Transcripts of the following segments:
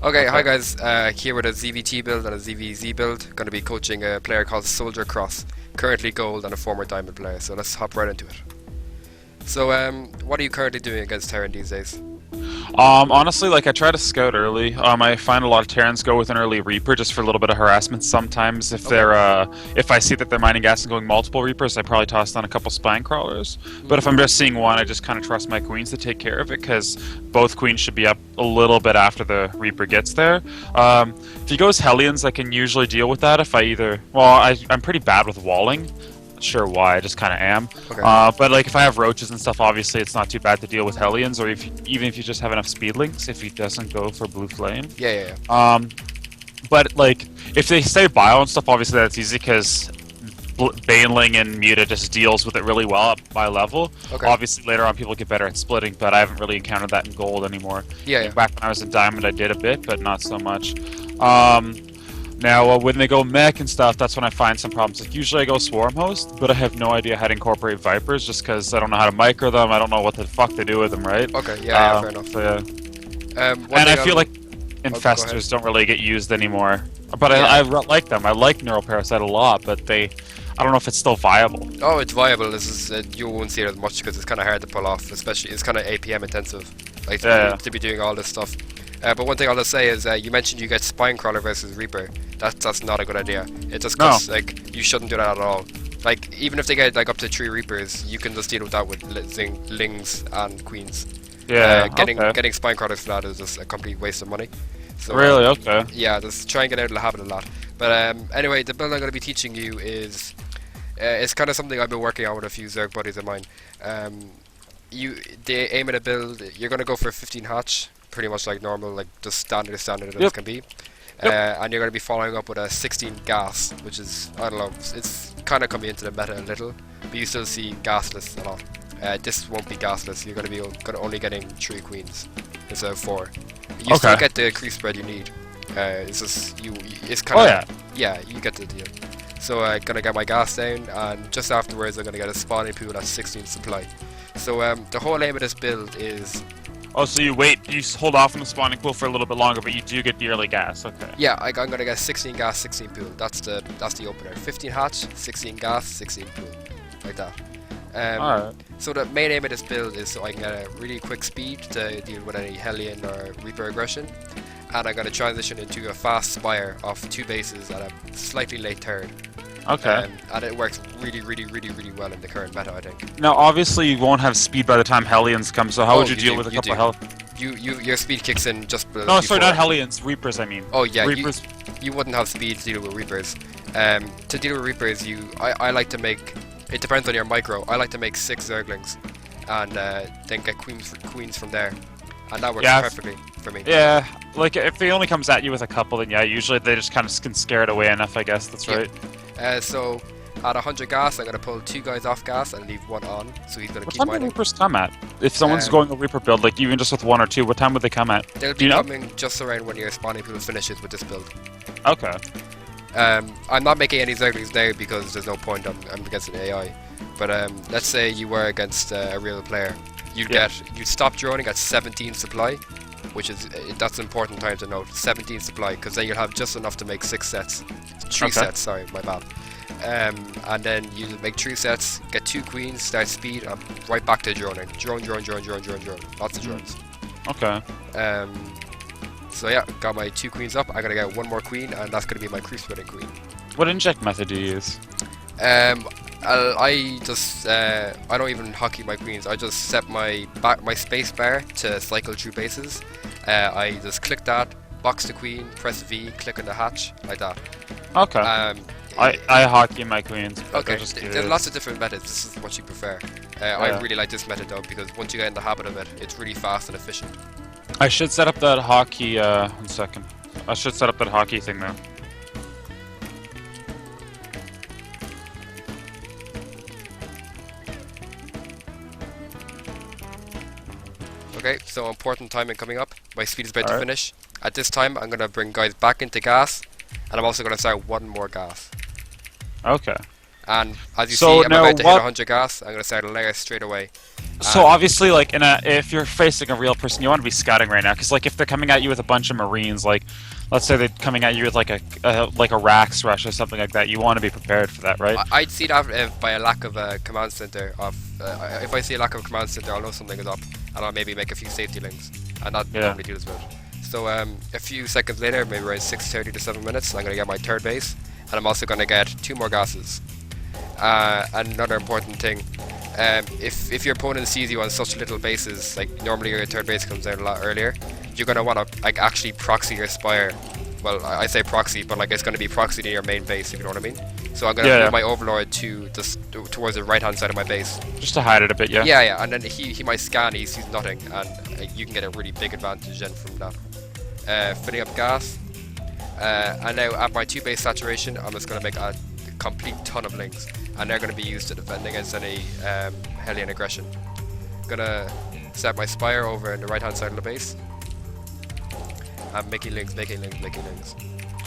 Okay, Okay. hi guys. Here with a ZvT build and a ZvZ build. Going to be coaching a player called Soldier Cross, currently gold and a former diamond player. So let's hop right into it. So, what are you currently doing against Terran these days? Honestly, like I try to scout early. I find a lot of Terrans go with an early Reaper just for a little bit of harassment. Sometimes, if if I see that they're mining gas and going multiple Reapers, I probably toss down a couple Spine Crawlers. But if I'm just seeing one, I just kind of trust my Queens to take care of it because both Queens should be up a little bit after the Reaper gets there. If he goes Hellions, I can usually deal with that if I either. Well, I'm pretty bad with walling. Not sure why, I just kind of am. Okay. But like if I have roaches and stuff, obviously it's not too bad to deal with Hellions, or even if you just have enough speedlings, if he doesn't go for blue flame. Yeah. But like if they stay bio and stuff, obviously that's easy because Baneling and Muta just deals with it really well at my level. Okay. Obviously later on people get better at splitting, but I haven't really encountered that in gold anymore. Yeah. Back when I was in diamond, I did a bit, but not so much. Now, when they go mech and stuff, that's when I find some problems. Like, usually I go Swarm Host, but I have no idea how to incorporate Vipers just because I don't know how to micro them. I don't know what the fuck to do with them, right? Okay. Yeah. Fair enough. So, yeah. And I feel like Infestors don't really get used anymore. But I like them. I like Neural Parasite a lot, but I don't know if it's still viable. Oh, it's viable. This is you won't see it as much because it's kind of hard to pull off, especially it's kind of APM intensive, like to be doing all this stuff. But one thing I'll just say is you mentioned you get Spine Crawler versus Reaper. That's not a good idea. It's just cause, like you shouldn't do that at all. Like even if they get like up to 3 Reapers, you can just deal with that with lings and queens. Yeah. Getting Spine Crawlers for that is just a complete waste of money. So, really? Okay. Yeah, just try and get out of the habit a lot. But anyway, the build I'm going to be teaching you is it's kind of something I've been working on with a few Zerg buddies of mine. They aim at a build. You're going to go for a 15 hatch. Pretty much like normal, like just standard as can be. And you're going to be following up with a 16 gas, which is, I don't know, it's kind of coming into the meta a little, but you still see gasless a lot. This won't be gasless, you're going to be only getting 3 queens instead of 4. You still get the creep spread you need. It's just, it's kind of, yeah, you get the deal. So I'm going to get my gas down, and just afterwards I'm going to get a spawning pool at 16 supply. So the whole aim of this build is... Oh, so you hold off on the spawning pool for a little bit longer, but you do get the early gas, okay. Yeah, I'm gonna get 16 gas, 16 pool. That's the opener. 15 hatch, 16 gas, 16 pool. Like that. Alright. So the main aim of this build is so I can get a really quick speed to deal with any Hellion or Reaper aggression. And I'm gonna transition into a fast Spire off 2 bases at a slightly late third. Okay. And it works really well in the current meta, I think. Now, obviously, you won't have speed by the time Hellions come, so how would you deal with a couple of Your speed kicks in just below. No, sorry, not Hellions, Reapers, I mean. Oh, yeah, Reapers. You wouldn't have speed to deal with Reapers. To deal with Reapers, I like to make... It depends on your micro. I like to make 6 Zerglings and then get queens from there. And that works perfectly for me. Yeah, like if he only comes at you with a couple, then yeah, usually they just kind of can scare it away enough, I guess, that's right. So at 100 gas, I'm going to pull 2 guys off gas and leave 1 on, so he's going to keep mining. What time do Reapers come at? If someone's going a Reaper build, like even just with 1 or 2, what time would they come at? They'll be coming just around when your spawning pool finishes with this build. Okay. I'm not making any Zerglings now because there's no point, I'm against an AI. But let's say you were against a real player. You'd stop droning at 17 supply, which is that's an important time to note. 17 supply, because then you'll have just enough to make 6 sets. 3 sets, sorry, my bad. And then you make 3 sets, get 2 queens, start speed, and right back to droning. Drone. Lots of drones. Okay. So yeah, got my 2 queens up. I'm gonna get 1 more queen, and that's gonna be my creep spreading queen. What inject method do you use? I just I don't even hotkey my queens. I just set my space bar to cycle through bases. I just click that, box the queen, press V, click on the hatch, like that. Okay. I hotkey my queens. Okay. There's lots of different methods. This is what you prefer. I really like this method though because once you get in the habit of it, it's really fast and efficient. I should set up that hotkey. 1 second. I should set up that hotkey thing now. Okay, so important timing coming up. My speed is about to finish. At this time, I'm going to bring guys back into gas, and I'm also going to start 1 more gas. Okay. And as you see, I'm about to hit 100 gas. I'm going to start a Lair straight away. So obviously, like if you're facing a real person, you want to be scouting right now, because like if they're coming at you with a bunch of Marines, like let's say they're coming at you with like a Rax rush or something like that, you want to be prepared for that, right? I'd see that by a lack of a command center. If I see a lack of a command center, I'll know something is up, and I'll maybe make a few safety links, and not normally do this build. So a few seconds later, maybe around 6:30 to 7 minutes, I'm gonna get my third base, and I'm also gonna get 2 more gases. Another important thing. If your opponent sees you on such little bases, like normally your third base comes out a lot earlier, you're gonna want to like actually proxy your spire. Well, I say proxy, but like it's gonna be proxy to your main base, if you know what I mean. So I'm gonna move my Overlord towards the right hand side of my base, just to hide it a bit, yeah. Yeah, and then he might scan, he sees nothing, and you can get a really big advantage then from that. Filling up gas, and now at my 2 base saturation, I'm just gonna make a complete ton of lings, and they're going to be used to defend against any Hellion aggression. Gonna set my spire over in the right hand side of the base. I'm making lings.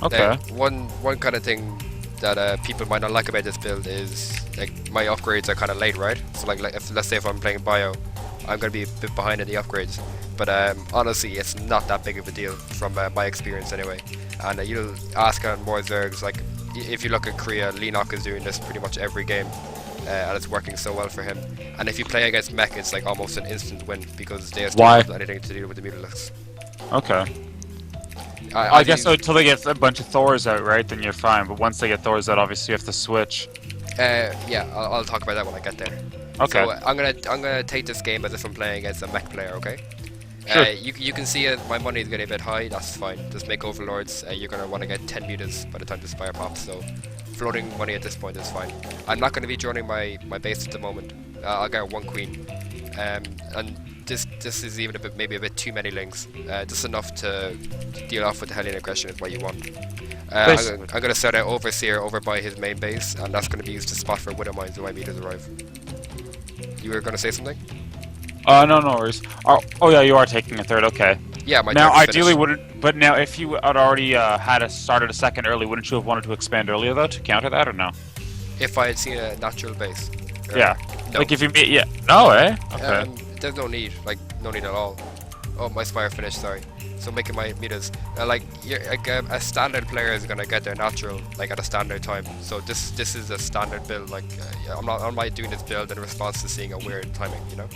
Okay. One kind of thing that people might not like about this build is like my upgrades are kind of late, right? So like let's say if I'm playing bio, I'm going to be a bit behind in the upgrades. But honestly, it's not that big of a deal from my experience anyway. And you'll ask on more Zergs, like if you look at Korea, Leenock is doing this pretty much every game, and it's working so well for him. And if you play against Mech, it's like almost an instant win because they don't have anything to do with the Mutalisks. Okay. I guess so until they get a bunch of Thors out, right? Then you're fine. But once they get Thors out, obviously you have to switch. Yeah, I'll talk about that when I get there. Okay. So I'm gonna take this game as if I'm playing against a Mech player, okay? Sure. You can see my money is getting a bit high, that's fine. Just make Overlords, you're going to want to get 10 mutas by the time the Spire pops, so floating money at this point is fine. I'm not going to be joining my base at the moment. I'll get 1 queen. And this is even maybe a bit too many lings. Just enough to deal off with the Hellion aggression is what you want. I'm going to start out Overseer over by his main base, and that's going to be used to spot for Widow Mines when my mutas arrive. You were going to say something? No worries. Oh yeah, you are taking a third, okay. Yeah, my now ideally finished. but now if you had already started a second early, wouldn't you have wanted to expand earlier though, to counter that, or no? If I had seen a natural base. Yeah. No. Like if you meet, no, eh? Okay. There's no need, like no need at all. Oh, my Spire finished, sorry. So making my meters, like a standard player is gonna get their natural like at a standard time. So this is a standard build. Like I'm not doing this build in response to seeing a weird timing, you know.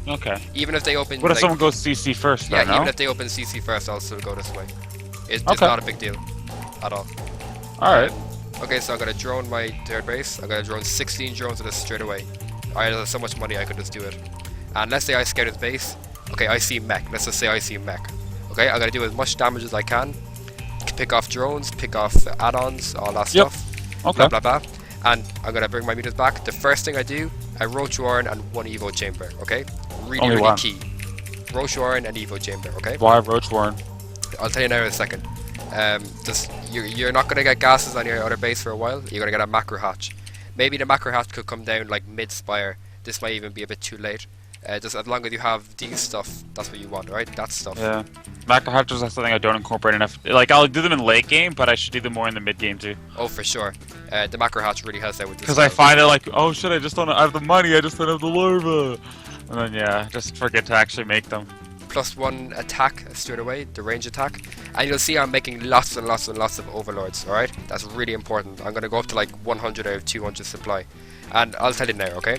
Okay. Even if they open. What if someone goes CC first? Yeah, though, even if they open CC first, I'll still go this way. It's not a big deal at all. Alright. Okay, so I'm gonna drone my third base. I'm gonna drone 16 drones at this straight away. I have so much money I could just do it. And let's say I scout his base. Okay, I see Mech. Let's just say I see Mech. Okay, I'm gonna do as much damage as I can. Pick off drones, pick off add-ons, all that stuff. Okay. Blah blah blah. And I'm gonna bring my meters back. The first thing I do, I Roach Warren and 1 Evo Chamber. Okay. Really key. Roach Warren and Evo Chamber, okay? Why Roach Warren? I'll tell you now in a second. You're not going to get gases on your other base for a while. You're going to get a macro hatch. Maybe the macro hatch could come down like mid-spire. This might even be a bit too late. Just as long as you have these stuff, that's what you want, right? That stuff. Yeah. Macro hatches are something I don't incorporate enough. Like, I'll do them in late game, but I should do them more in the mid game too. Oh, for sure. The macro hatch really helps out with this. Because I find it like, oh shit, I just don't have the money, I just don't have the larva. And then yeah, just forget to actually make them. +1 attack straight away, the range attack. And you'll see I'm making lots and lots and lots of Overlords, alright? That's really important. I'm going to go up to like 100 out of 200 supply. And I'll tell you now, okay?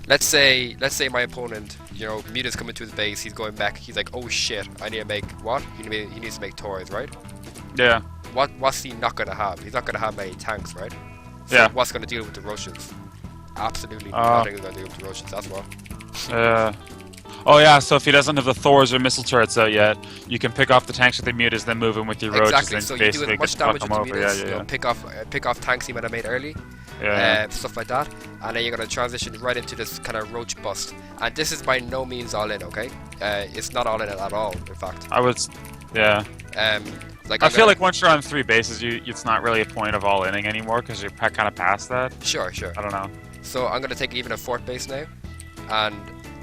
Let's say my opponent, you know, Muta's coming to his base, he's going back, he's like, oh shit, I need to make what? He needs to make Taurs, right? Yeah. What's he not going to have? He's not going to have many tanks, right? So yeah. What's going to deal with the rushes? Absolutely nothing is going to deal with the rushes, that's what. Oh yeah, so if he doesn't have the Thors or missile turrets out yet, you can pick off the tanks with the mutas, then move him with your roaches, exactly. and So basically you do as much damage with the mutas, yeah. You know, pick off tanks he might have made early, stuff like that, and then you're going to transition right into this kind of roach bust. And this is by no means all in, okay? It's not all in at all, in fact. I feel like once you're on 3 bases, it's not really a point of all inning anymore because you're kind of past that. Sure. I don't know. So I'm going to take even a 4th base now, and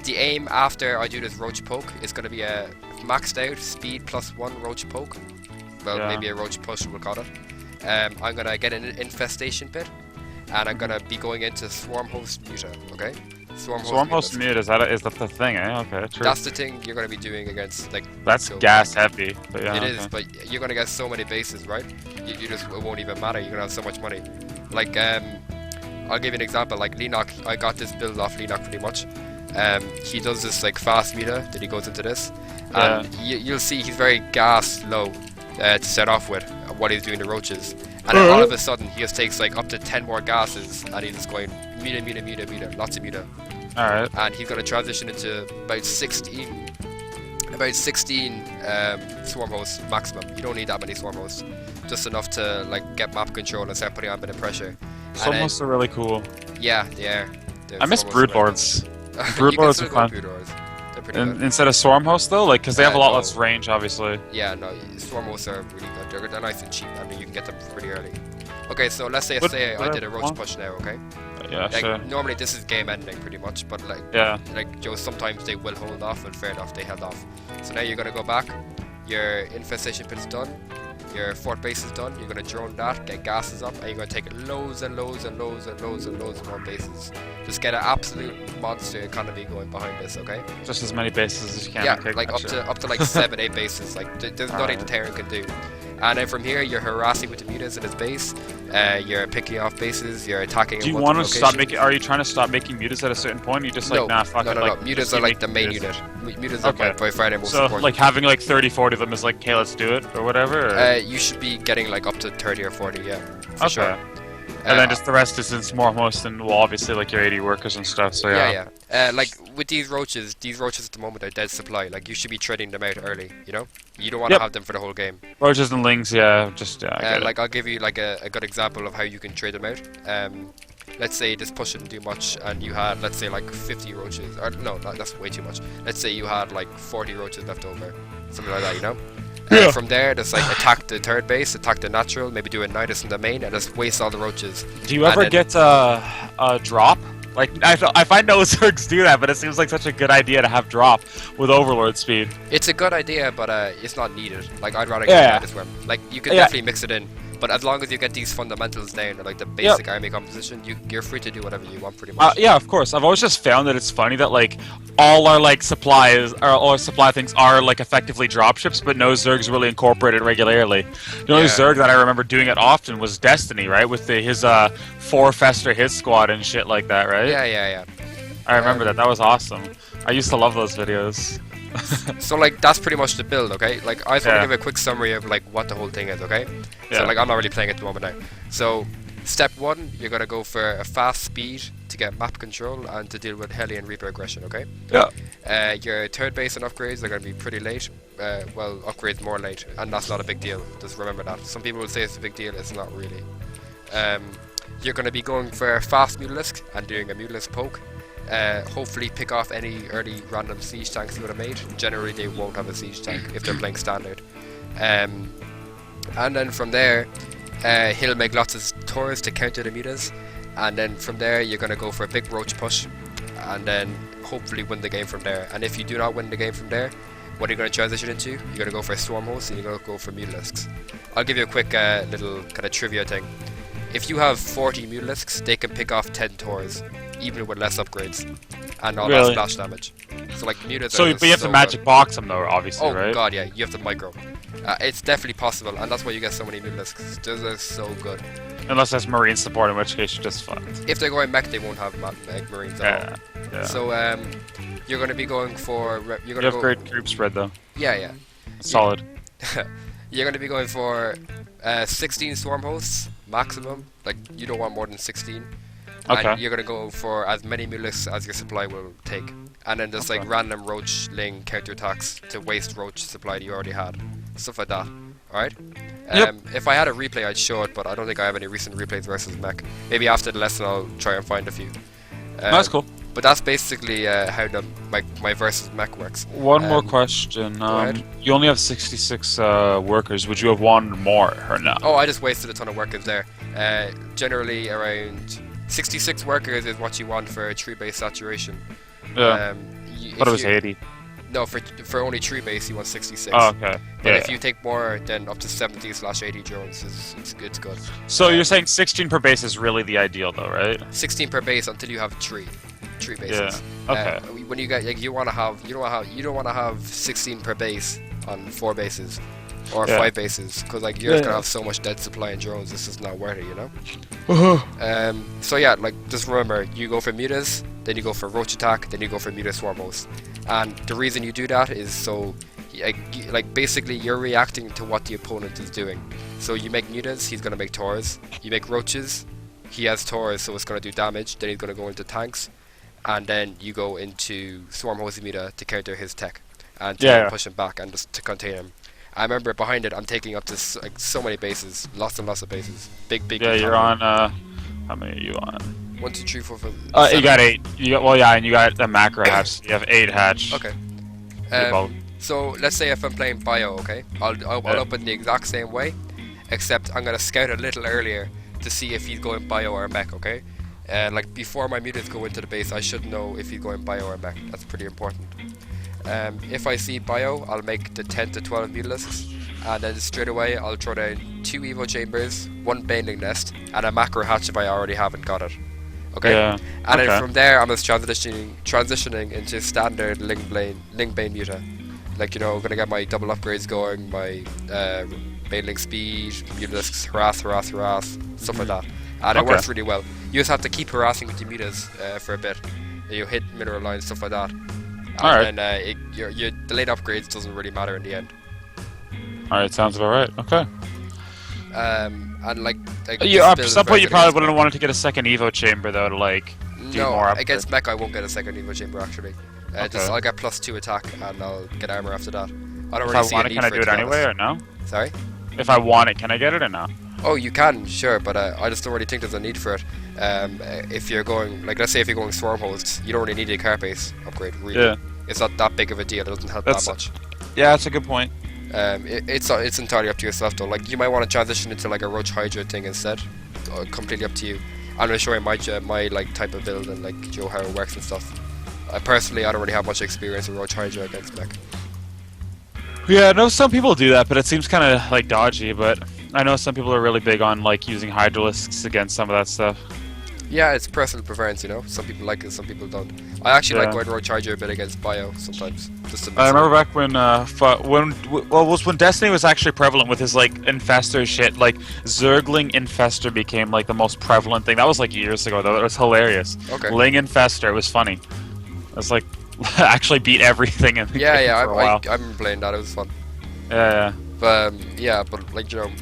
the aim after I do this roach poke is going to be a maxed out speed +1 roach poke. Well, maybe a roach push, we'll call it. I'm going to get an infestation pit, and I'm going to be going into swarm host muta, okay? Swarm host mute, is that the thing, eh? Okay, true. That's the thing you're going to be doing against, like... That's gas heavy, but yeah. It is, but you're going to get so many bases, right? You just, it won't even matter, you're going to have so much money. Like, I'll give you an example, like Leenock, I got this build off Leenock pretty much. He does this, like, fast meter that he goes into this. And you'll see he's very gas low to start off with, what he's doing to roaches. And then all of a sudden, he just takes, like, up to 10 more gases, and he's just going meter, lots of meter. Alright. And he's going to transition into about 16 swarm hosts maximum. You don't need that many swarm hosts, just enough to like get map control and start putting on a bit of pressure. Swarm hosts are really cool. Yeah, they are. I miss Broodlords. Broodlords are fun. They're pretty good. Instead of swarm hosts though, like because they have a lot less range, obviously. Yeah, no, swarm hosts are really good. They're nice and cheap. I mean, you can get them pretty early. Okay, so let's say I did a roach push now, okay? Yeah, like, sure. Normally this is game ending pretty much, but like, sometimes they will hold off, and fair enough, they held off. So now you're gonna go back, your infestation pit is done, your fort base is done, you're gonna drone that, get gases up, and you're gonna take loads and loads and loads and loads and loads more bases. Just get an absolute monster economy going behind this, okay? Just as many bases as you can. Yeah, okay, like up to like 7, 8 bases. Like there's nothing the Terran can do. And then from here, you're harassing with the mutas in his base. You're picking off bases. You're attacking. Do you want to stop making? Are you trying to stop making mutas at a certain point? Or you just like nah, fuck it. No. Mutas are like the main unit. Mutas are by far the most important. So like having like 30, 40 of them is like, okay, let's do it or whatever. Or? You should be getting like up to 30 or 40, yeah, for sure. And then just the rest is in more most and well, obviously like your 80 workers and stuff. So yeah. Like with these roaches at the moment are dead supply. Like you should be trading them out early. You know, you don't want to have them for the whole game. Roaches and lings, yeah, like I'll give you like a good example of how you can trade them out. Let's say this push didn't do much, and you had let's say like 50 roaches. Or no, that's way too much. Let's say you had like 40 roaches left over, something like that. You know. From there, just like attack the third base, attack the natural, maybe do a nidus in the main, and just waste all the roaches. Do you ever get a drop? Like I find no Zergs do that, but it seems like such a good idea to have drop with Overlord speed. It's a good idea, but it's not needed. Like I'd rather get a nidus worm. Like you can definitely mix it in. But as long as you get these fundamentals down, or like the basic army composition, you're free to do whatever you want, pretty much. Yeah, of course. I've always just found that it's funny that like all our like supplies, or all our supply things are like effectively dropships, but no Zergs really incorporated regularly. The only Zerg that I remember doing it often was Destiny, right? With his 4 Fester his squad and shit like that, right? Yeah. I remember that. That was awesome. I used to love those videos. So like that's pretty much the build, okay? Like I just want to give a quick summary of like what the whole thing is, okay? So like I'm not really playing at the moment now. So step 1, you're gonna go for a fast speed to get map control and to deal with Hellion Reaper aggression, okay? Yeah. Your third base and upgrades are gonna be pretty late. Well, upgrades more late, and that's not a big deal. Just remember that. Some people will say it's a big deal. It's not really. You're gonna be going for a fast Mutalisk and doing a Mutalisk poke. Hopefully pick off any early random siege tanks you would have made. Generally they won't have a siege tank if they're playing standard. And then from there he'll make lots of tours to counter the mutas, and then from there you're going to go for a big roach push and then hopefully win the game from there. And if you do not win the game from there, what are you going to transition into? You're going to go for a swarm host and you're going to go for Mutalisks. I'll give you a quick little kind of trivia thing. If you have 40 Mutalisks, they can pick off 10 tours, even with less upgrades, and all that splash damage. So like mutas but you have to magic box them though, obviously, right? Oh god, yeah, you have to micro. It's definitely possible, and that's why you get so many Mutalisks. Those are so good. Unless there's marine support, in which case you're just fucked. If they're going mech, they won't have marines at all. Yeah. So you're going to be going for... You have great group spread though. Yeah. Solid. You're going to be going for 16 swarm hosts maximum. Like you don't want more than 16. Okay. And you're going to go for as many Mutalisks as your supply will take. And then just like random roach ling counterattacks to waste roach supply that you already had. Stuff like that. Alright? If I had a replay I'd show it, but I don't think I have any recent replays versus mech. Maybe after the lesson I'll try and find a few. That's cool. But that's basically how my versus mech works. One more question. You only have 66 workers. Would you have wanted more or not? Oh, I just wasted a ton of workers there. Generally around 66 workers is what you want for a tree base saturation. Yeah. But it was 80. No, for only tree base you want 66. Oh, okay. But if you take more, then up to 70/80 drones it's good. So you're saying 16 per base is really the ideal though, right? 16 per base until you have tree 3 bases. Yeah. Okay. When you get like you don't want to have 16 per base on 4 bases or 5 bases, because like you're just gonna have so much dead supply in drones. This is not worth it, you know. So yeah, like just remember, you go for mutas, then you go for roach attack, then you go for muta swarm host. And the reason you do that is so like basically you're reacting to what the opponent is doing. So you make mutas, he's gonna make Taurs. You make roaches, he has Taurs, so it's gonna do damage. Then he's gonna go into tanks, and then you go into swarm host muta to counter his tech and to push him back and just to contain him. I remember behind it, I'm taking up to like so many bases, lots and lots of bases, big. Yeah, you're on. How many are you on? 1, 2, 3, 4, 5. You got 8. And you got the macro hatch. You have 8 hatch. Okay. So let's say if I'm playing bio, okay, I'll open the exact same way, except I'm gonna scout a little earlier to see if he's going bio or mech, okay? Like before my mutas go into the base, I should know if he's going bio or mech. That's pretty important. If I see bio, I'll make the 10 to 12 mutalisks, and then straight away I'll throw down 2 evo chambers, 1 baneling nest, and a macro hatch if I already haven't got it. Okay. Yeah. And then from there, I'm just transitioning into standard ling bane muta. Like, you know, gonna get my double upgrades going, my baneling speed, mutalisks, harass, stuff like that. And it works really well. You just have to keep harassing with your mutas for a bit. You hit mineral lines, stuff like that. And then your delayed upgrades doesn't really matter in the end. Alright, sounds about right. Okay. And like at some point you probably wouldn't want to get a second evo chamber though to like do more upgrades. Against mech I won't get a second evo chamber actually. I'll get +2 attack and I'll get armor after that. I don't really see a need for it. If I want it, can I do it anyway or no? Sorry? If I want it, can I get it or no? Oh, you can, sure, but I just don't really think there's a need for it. If you're going, like, let's say if you're going swarm hosts, you don't really need a carapace upgrade, really. Yeah. It's not that big of a deal, it doesn't help that much. Yeah, that's a good point. It's entirely up to yourself though. Like, you might want to transition into like a roach hydra thing instead. Completely up to you. I'm gonna show you my like type of build and like show how it works and stuff. Personally, I don't really have much experience with roach hydra against mech. Yeah, I know some people do that, but it seems kind of like dodgy. But I know some people are really big on like using hydralisks against some of that stuff. Yeah, it's personal preference, you know. Some people like it, some people don't. I actually like going roach hydra a bit against bio sometimes. Just to I remember back when Destiny was actually prevalent with his like infestor shit. Like Zergling infestor became like the most prevalent thing. That was like years ago though. It was hilarious. Okay. Ling infestor, it was funny. It was like actually beat everything in the game for a while. I remember playing that. It was fun. Yeah. But like, you know.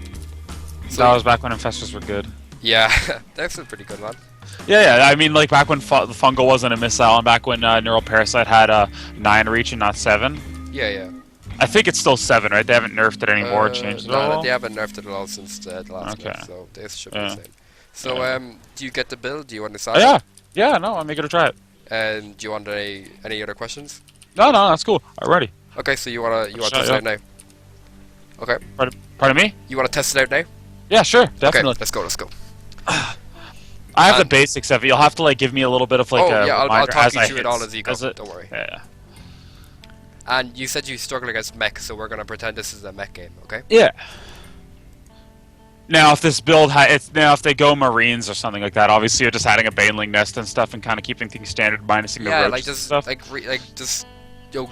So that was back when infestors were good. Yeah, that's a pretty good one. Yeah. I mean, like back when the fungal wasn't a missile, and back when Neural Parasite had 9 reach and not 7. Yeah. I think it's still 7, right? They haven't nerfed it anymore, or changed it at all? No, they haven't nerfed it at all since the last nerf, so this should be the same. So, do you get the build? Do you want to decide? Yeah, no, I'm eager to try it. And do you want any other questions? No, that's cool. I'm ready. Okay, so you wanna test it out now? Okay. Pardon me? You wanna test it out now? Yeah, sure, definitely. Okay, let's go. I have the basics of it. You'll have to like give me a little bit of like I'll talk you through it all as you go. Don't worry. Yeah. And you said you struggle against mech, so we're gonna pretend this is a mech game, okay? Yeah. Now, if this build if they go Marines or something like that, obviously you're just adding a baneling nest and stuff and kind of keeping things standard, minusing the roaches and stuff. Just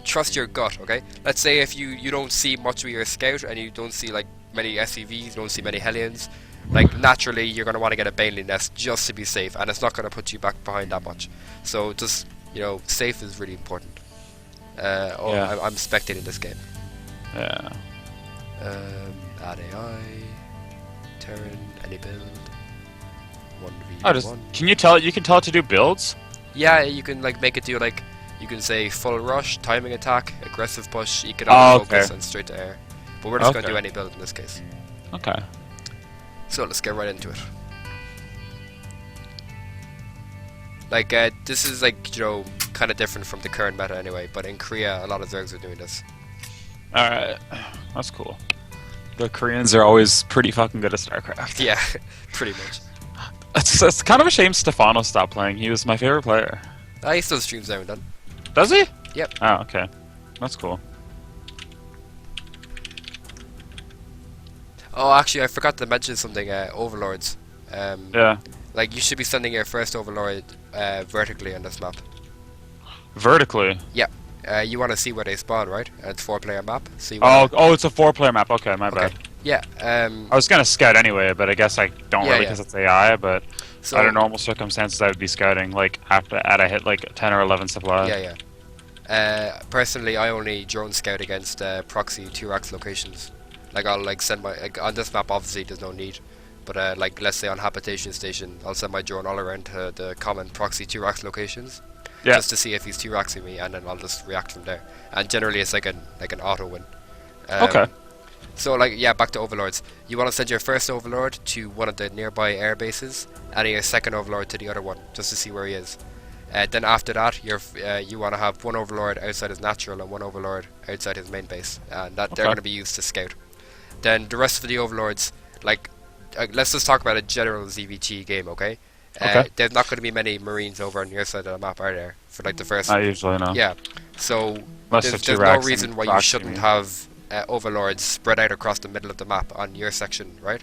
trust your gut, okay? Let's say if you don't see much with your scout and you don't see like many SCVs, you don't see many hellions, like naturally you're gonna want to get a baneling nest just to be safe, and it's not gonna put you back behind that much. So just safe is really important. I'm spectating this game. Yeah. Add AI. Terran, any build. 1v1. Can you tell it? You can tell it to do builds. Yeah, you can like make it do like you can say full rush, timing attack, aggressive push, economic focus, and straight to air. But we're just gonna do any build in this case. Okay. So let's get right into it. Like this is like kind of different from the current meta anyway. But in Korea, a lot of Zergs are doing this. All right, that's cool. The Koreans are always pretty fucking good at StarCraft. Yeah, pretty much. It's kind of a shame Stefano stopped playing. He was my favorite player. He still streams now and then. Does he? Yep. Oh, okay. That's cool. Oh, actually, I forgot to mention something. Overlords. Yeah. Like, you should be sending your first Overlord vertically on this map. Vertically. Yeah. You want to see where they spawn, right? It's 4-player map. So you wanna... Oh, it's a 4-player map. Okay, my bad. Yeah. I was gonna scout anyway, but I guess I don't really because it's AI. But So, under normal circumstances, I would be scouting like after I hit like 10 or 11 supply. Yeah. Personally, I only drone scout against proxy 2-rax locations. Like I'll like send my on this map. Obviously, there's no need. But like let's say on habitation station, I'll send my drone all around to the common proxy 2-rax locations. Yeah. Just to see if he's 2-raxing me, and then I'll just react from there. And generally, it's like an auto win. Okay. So like yeah, back to overlords. You want to send your first overlord to one of the nearby air bases, and your second overlord to the other one, just to see where he is. Then after that, you want to have one overlord outside his natural and one overlord outside his main base, and that they're going to be used to scout. Then the rest of the overlords, like let's just talk about a general ZvT game, okay? There's not going to be many marines over on your side of the map, are there? For like the first. Not usually, no. Yeah. So there's no reason why you shouldn't have overlords spread out across the middle of the map on your section, right?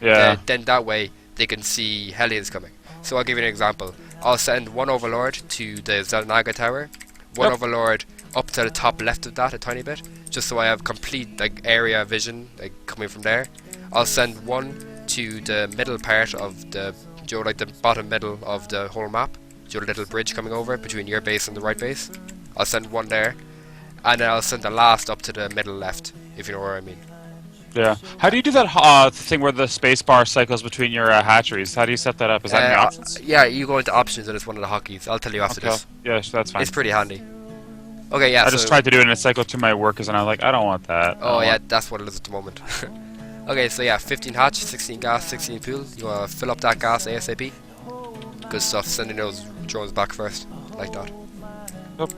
Yeah. Then that way they can see hellions coming. So I'll give you an example. I'll send one overlord to the Zelnaga tower, one overlord up to the top left of that a tiny bit, just so I have complete like area vision like coming from there. I'll send one to the middle part of the like the bottom middle of the whole map, the little bridge coming over between your base and the right base. I'll send one there, and then I'll send the last up to the middle left, if you know what I mean. Yeah. How do you do that thing where the space bar cycles between your hatcheries? How do you set that up? Is that in the options? Yeah, you go into options and it's one of the hotkeys. I'll tell you after this. Yeah, that's fine. It's pretty handy. Okay, yeah. I just tried to do it and it cycled to my workers and I was like, I don't want that. Oh yeah, that's what it is at the moment. Okay, so yeah, 15 hatch, 16 gas, 16 pool. You want to fill up that gas ASAP. Good stuff. Sending those drones back first, like that. Yep.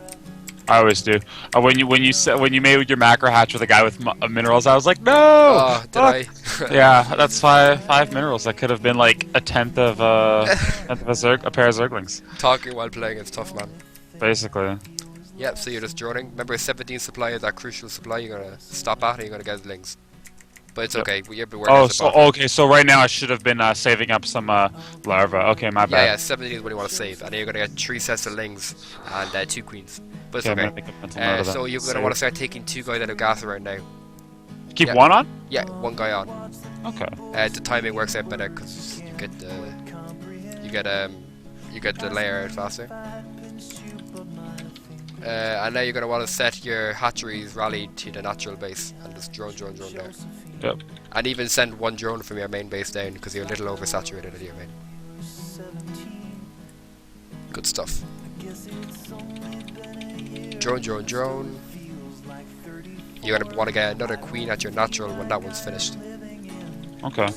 I always do. When you made your macro hatch with a guy with minerals, I was like, no. Oh, did I? Yeah, that's five minerals. That could have been like a tenth of a pair of zerglings. Talking while playing is tough, man. Basically. Yep. So you're just droning. Remember, 17 supply is that crucial supply. You're gonna stop at, and you're gonna get lings. But it's okay. You'll be working. So right now I should have been saving up some larvae. Okay, my bad. Yeah, 17 is what you want to save, and then you're gonna get 3 sets of lings and 2 queens. But it's okay. So you're gonna want to start taking 2 guys out of gas around now. Keep one on? Yeah, 1 guy on. Okay. The timing works out better because you get the layer out faster. And now you're gonna want to set your hatcheries rallied to the natural base and just drone there. Yep. And even send 1 drone from your main base down because you're a little oversaturated at your main. Good stuff. Drone. You're gonna want to get another queen at your natural when that one's finished. Okay.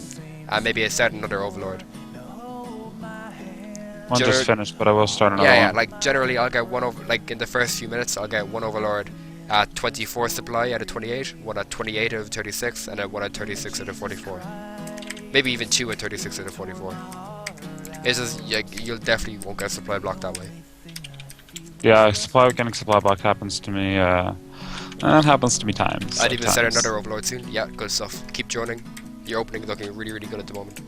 And maybe start another overlord. One just finished, but I will start another one. Yeah, like generally I'll get one over, like in the first few minutes I'll get 1 overlord at 24 supply out of 28, 1 at 28 out of 36, and then 1 at 36 out of 44. Maybe even 2 at 36 out of 44. It's just, you'll definitely won't get supply blocked that way. Yeah, getting supply blocked happens to me, that happens to me times. I'd even start another overlord soon. Yeah, good stuff. Keep droning. Your opening is looking really, really good at the moment.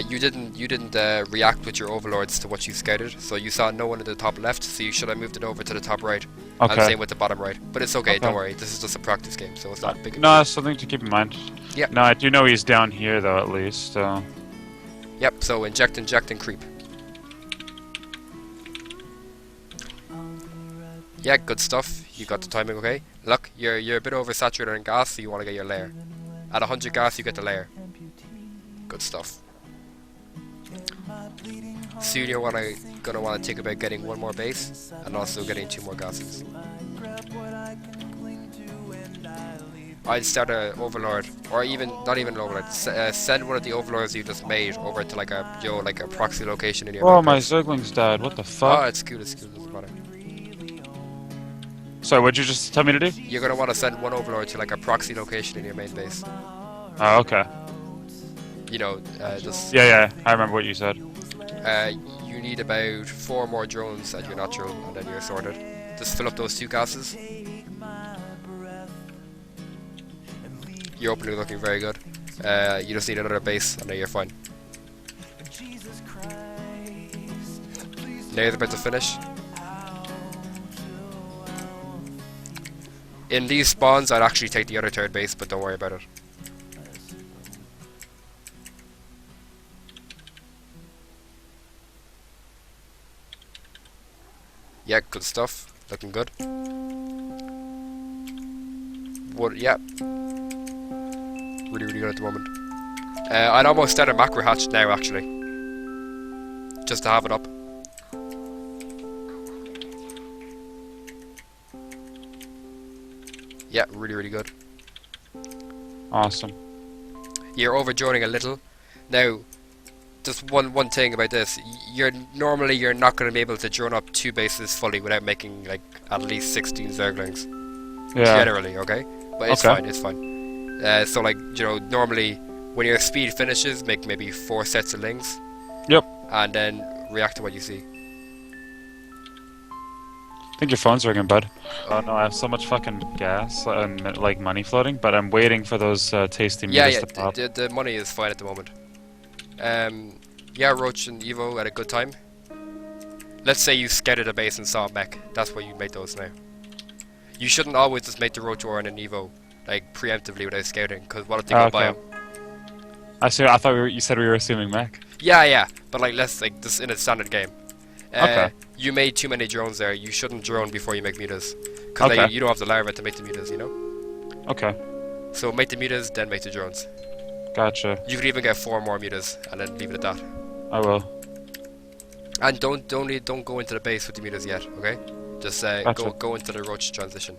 You didn't react with your overlords to what you scouted, so you saw no one in the top left, so you should have moved it over to the top right. Okay. And same with the bottom right. But it's okay, don't worry. This is just a practice game, so it's not big. No, that's something to keep in mind. Yeah. No, I do know he's down here though, at least. So. Yep. So inject, and creep. Yeah, good stuff. You got the timing okay. Look, you're a bit oversaturated in gas, so you want to get your lair. At 100 gas, you get the lair. Good stuff. Soon you're gonna want to think about getting 1 more base and also getting 2 more gases. I'd start an overlord, or even not even an overlord. Send one of the overlords you just made over to like a proxy location in your. Oh, my zerglings died. What the fuck? Oh, it's cool. Doesn't matter. Sorry, what'd you just tell me to do? You're gonna want to send 1 overlord to like a proxy location in your main base. Oh, okay. You know, just. Yeah, I remember what you said. You need about 4 more drones at your natural, and then you're sorted. Just fill up those 2 gases. Your opening is looking very good. You just need another base, and then you're fine. Lair's about to finish. In these spawns, I'd actually take the other third base, but don't worry about it. Yeah, good stuff. Looking good. What? Yeah. Really, really good at the moment. I'd almost start a macro hatch now, actually. Just to have it up. Yeah, really, really good. Awesome. You're overdroning a little. Now, just one thing about this. Normally you're not going to be able to drone up 2 bases fully without making like at least 16 zerglings. Yeah. Generally, okay? But it's fine, it's fine. So like, you know, normally when your speed finishes, make maybe 4 sets of lings. Yep. And then react to what you see. I think your phone's ringing, bud. Oh no, I have so much fucking gas and like money floating, but I'm waiting for those tasty meters to pop. The money is fine at the moment. Yeah, Roach and Evo had a good time. Let's say you scouted a base and saw a mech. That's why you made those now. You shouldn't always just make the Roach War and an Evo like preemptively without scouting, because what if they go by them? I see. I thought you said we were assuming mech. Yeah, but like let's like this in a standard game. Okay. You made too many drones there. You shouldn't drone before you make mutas, because like, you don't have the larva to make the mutas, you know. Okay. So make the mutas, then make the drones. Gotcha. You could even get 4 more mutas and then leave it at that. I will. And don't go into the base with the mutas yet, okay? Just Gotcha. go into the Roach transition.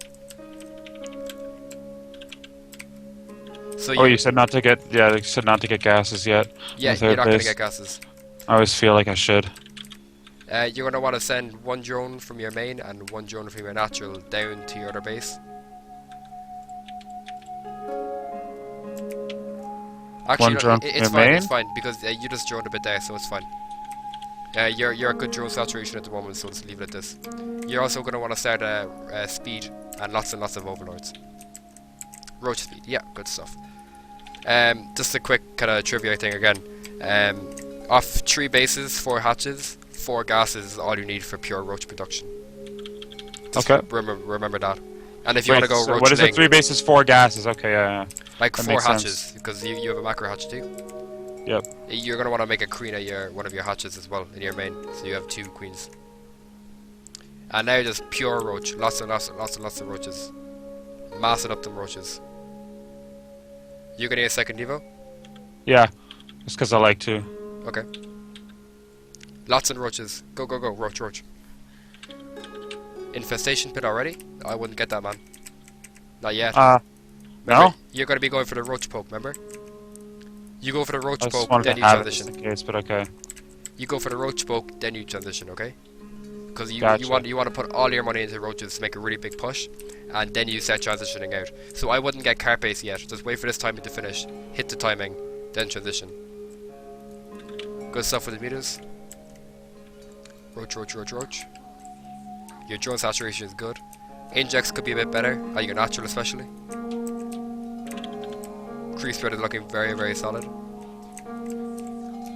So you said not to get you said not to get gases yet. Yeah, you're not gonna get gases. I always feel like I should. You're gonna want to send 1 drone from your main and 1 drone from your natural down to your other base. Actually, 1 drone from your main? It's fine because you just droned a bit there, so it's fine. You're at good drone saturation at the moment, so just leave it at this. You're also gonna want to start speed and lots of overlords. Roach speed, yeah, good stuff. Just a quick kind of trivia thing again. Off 3 bases, 4 hatches, 4 gases is all you need for pure roach production. Just okay. Remember that. And if you want to go roach what is it? 3 bases, 4 gases. Okay, yeah. Like that 4 hatches, because you have a macro hatch too. Yep. You're gonna want to make a queen at one of your hatches as well in your main, so you have 2 queens. And now just pure roach, lots of roaches, massing up them roaches. You gonna get a second Evo? Yeah, just because I like to. Okay. Lots of roaches. Go, roach. Infestation pit already? I wouldn't get that, man. Not yet. No? You're gonna be going for the roach poke, remember? You go for the roach poke, then you transition. transition. In case, but okay. You go for the roach poke, then you transition, okay? Because you Gotcha. you want to put all your money into roaches to make a really big push, and then you start transitioning out. So I wouldn't get carapace yet. Just wait for this timing to finish, hit the timing, then transition. Good stuff with the meters. Roach. Your drone saturation is good. Injects could be a bit better, like your natural especially. Crease spread is looking very, very solid.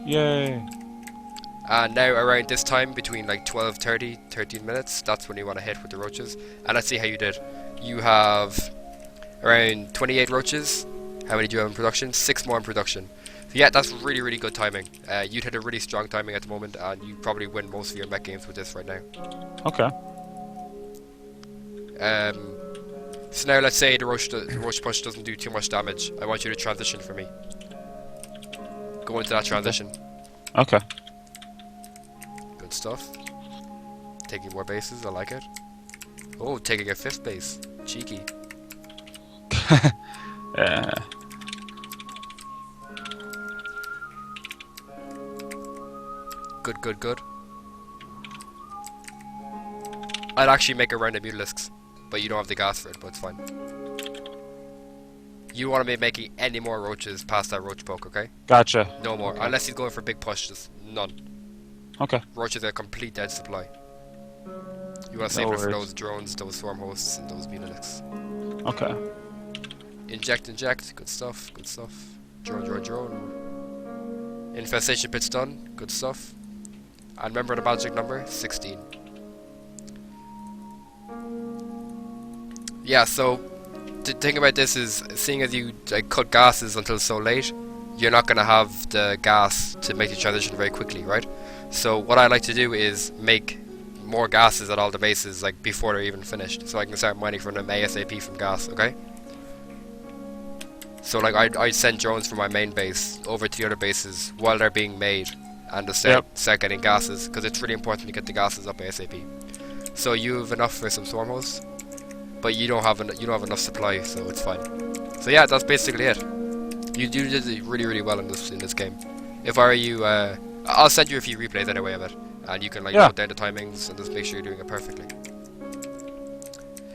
Yay. And now around this time, between like 12:30, 13 minutes, that's when you want to hit with the roaches. And let's see how you did. You have around 28 roaches. How many do you have in production? 6 more in production. So yeah, that's really, really good timing. You'd hit a really strong timing at the moment, and you probably win most of your mech games with this right now. Okay. So now let's say the roach push doesn't do too much damage. I want you to transition for me. Go into that transition. Okay. Good stuff. Taking more bases, I like it. Oh, taking a 5th base. Cheeky. Yeah. Good. I'd actually make a round of mutalisks, but you don't have the gas for it, but it's fine. You want to be making any more roaches past that roach poke, okay? Gotcha. No more, unless he's going for big push, just none. Okay. Roaches are a complete dead supply. You want to save it for those drones, those swarm hosts, and those mutalisks. Okay. Inject, good stuff. Drone. Infestation pit's done, good stuff. And remember the magic number? 16. Yeah, so the thing about this is, seeing as you like cut gases until so late, you're not going to have the gas to make the transition very quickly, right? So what I like to do is make more gases at all the bases like before they're even finished, so I can start mining from them ASAP from gas, okay? So like I send drones from my main base over to the other bases while they're being made, and to start getting gases, because it's really important to get the gases up ASAP. So you have enough for some swarm hosts, but you don't have enough supply, so it's fine. So yeah, that's basically it. You did really well in this game. If I were you, I'll send you a few replays anyway of it, and you can like note down the timings and just make sure you're doing it perfectly.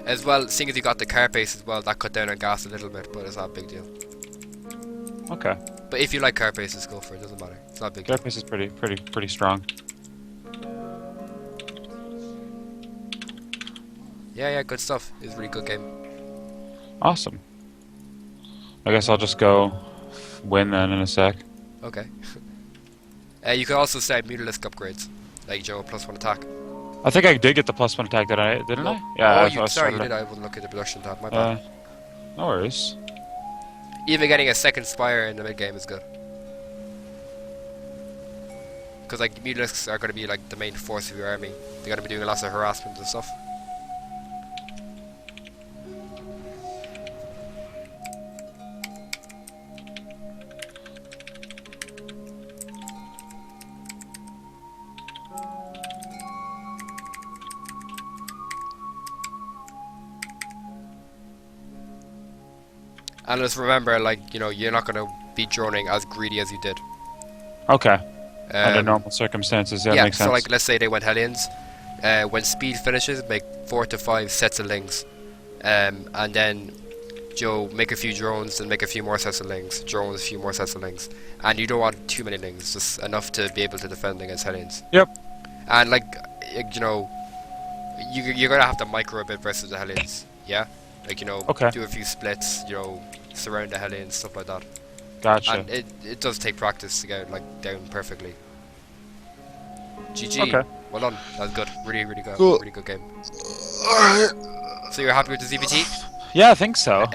As well, seeing as you got the car pace as well, that cut down on gas a little bit, but it's not a big deal. Okay. But if you like car paces, go for it. Doesn't matter. It's not a big deal. Car pace is pretty strong. Yeah, good stuff. It's a really good game. Awesome. I guess I'll just go win then in a sec. Okay. You can also set Mutalisk upgrades, like Joe +1 attack. I think I did get the +1 attack, didn't I? Yeah. Oh, sorry, you did. I wouldn't look at the production tab. My bad. No worries. Even getting a second Spire in the mid game is good, because like Mutalisks are going to be like the main force of your army. They're going to be doing lots of harassment and stuff. And just remember, like, you know, you're not going to be droning as greedy as you did. Okay. Under normal circumstances, yeah, makes sense. So like, let's say they went hellions. When speed finishes, make 4 to 5 sets of lings. And then, Joe, make a few drones and make a few more sets of lings. Drones, a few more sets of lings. And you don't want too many lings, just enough to be able to defend against hellions. Yep. And like, you know, you're going to have to micro a bit versus the hellions, yeah? Like, you know, do a few splits, you know, surround the hellions, stuff like that. Gotcha. And it does take practice to get like down perfectly. GG. Okay. Well done. That was good. Really good. Cool. Really good game. Alright. So you're happy with the ZvT? Yeah, I think so.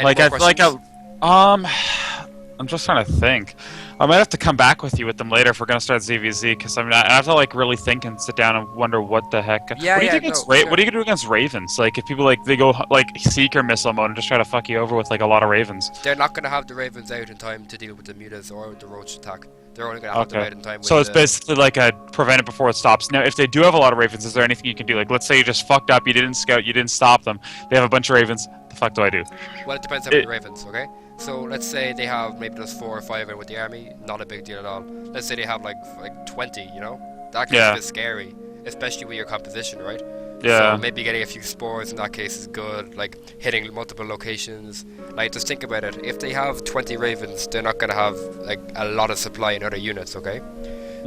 I'm just trying to think. I might have to come back with you with them later if we're gonna start ZvZ, because I mean I have to like really think and sit down and wonder what the heck. Yeah, what do you do what do you do against ravens? Like if people like they go like seeker missile mode and just try to fuck you over with like a lot of ravens. They're not gonna have the ravens out in time to deal with the mutas or the roach attack. They're only gonna have them out in time. So it's basically like a prevent it before it stops. Now, if they do have a lot of ravens, is there anything you can do? Like let's say you just fucked up, you didn't scout, you didn't stop them. They have a bunch of ravens. The fuck do I do? Well, it depends on the ravens, okay? So let's say they have maybe just 4 or 5 in with the army, not a big deal at all. Let's say they have like 20, you know? That can be a bit scary, especially with your composition, right? Yeah. So maybe getting a few spores in that case is good, like hitting multiple locations. Like just think about it, if they have 20 ravens, they're not gonna have like a lot of supply in other units, okay?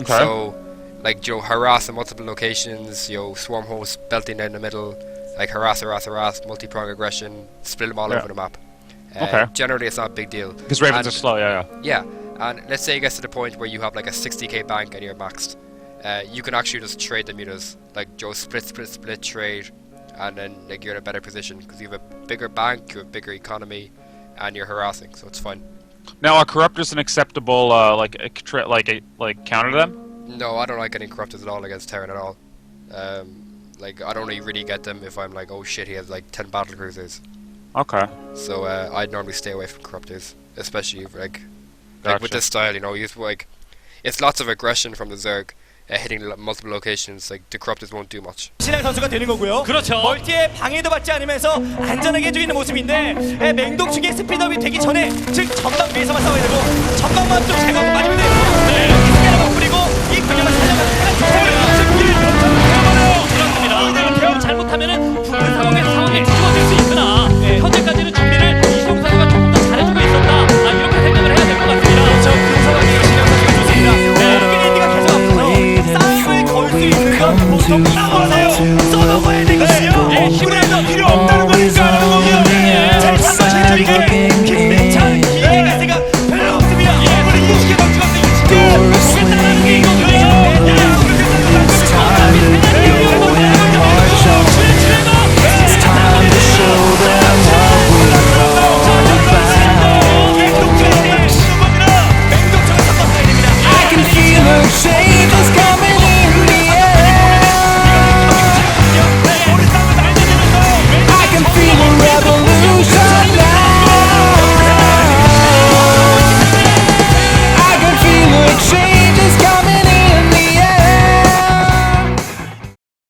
So like, you know, harass in multiple locations, you know, swarm hosts belting down the middle, like harass, multi-prong aggression, split them all over the map. Generally it's not a big deal. Because ravens are slow, Yeah, and let's say it gets to the point where you have like a 60k bank and you're maxed. You can actually just trade the mutas, like Joe split trade, and then like you're in a better position because you have a bigger bank, you have a bigger economy, and you're harassing, so it's fine. Now, are corruptors an acceptable counter to them? No, I don't like getting corruptors at all against Terran at all. Like I'd only really get them if I'm like, oh shit, he has like 10 battle cruisers. Okay. So I'd normally stay away from corruptors, especially like with this style, you know, it's lots of aggression from the Zerg. Hitting multiple locations, like the corruptors won't do much. 신의 선수가 되는 거고요. 그렇죠. 멀티에 방해도 받지 않으면서 안전하게 해주고 있는 모습인데 맹독충의 스피드업이 되기 전에 즉 전방 위에서만 싸워야 되고 전방만 좀 제거하고 맞으면 돼요. 네, 여기 스캐너만 뿌리고 이 근육을 살려가지고 그렇습니다. 대응 잘못하면은 붙는 상황에 죽어질 수 있으나 현재까지는 준비를 이동 선수가 조금 더 잘해주고 있었다. 이렇게 생각을 해야 될 것 같습니다. 그렇죠. 그 상황이 신의 선수가 좋습니다. 네, 이게 계속 앞서서 싸움을 걸 수 있는 건 보통